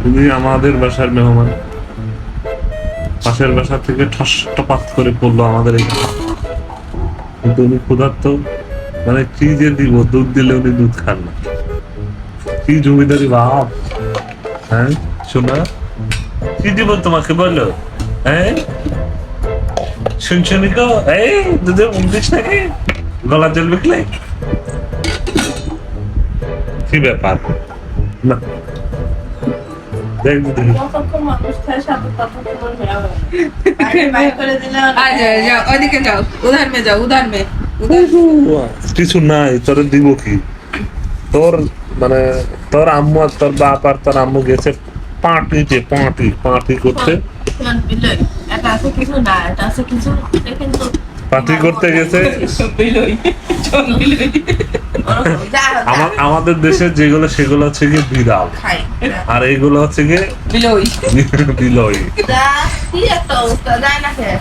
তুমি আমাদের বাসার মেহমান, পাশের বাসা থেকে ঠস টপাত করে পড়লো আমাদের এখানে, কিন্তু উনি ক্ষুধার্ত, মানে কি যে দিব, দুধ দিলে উনি দুধ খান না। কি জমিদারি ভাব, হ্যাঁ শোনা, কি দিব তোমাকে বলো, হ্যাঁ শুনছো নিকো, এই দুধের মুখ দিস নাকি, গলা জল বিকলে, কি ব্যাপার না, দেখ দিদি जाओ ओदिके जाओ, उधर में जाओ, उधर में কিছু নাই, তোর দিব কি, তোর মানে তোর আম্মু আর তোর বাপ আর তোর আম্মু গেছে পার্টিতে, পার্টি পার্টি করতে, পার্টি করতে গেছে। আমাদের দেশে যেগুলো সেগুলো হচ্ছে গিয়ে বিড়াল, আর এইগুলো হচ্ছে গিয়ে बिलोई বিলয়। কি একটা অবস্থা, যায় না খেয়ে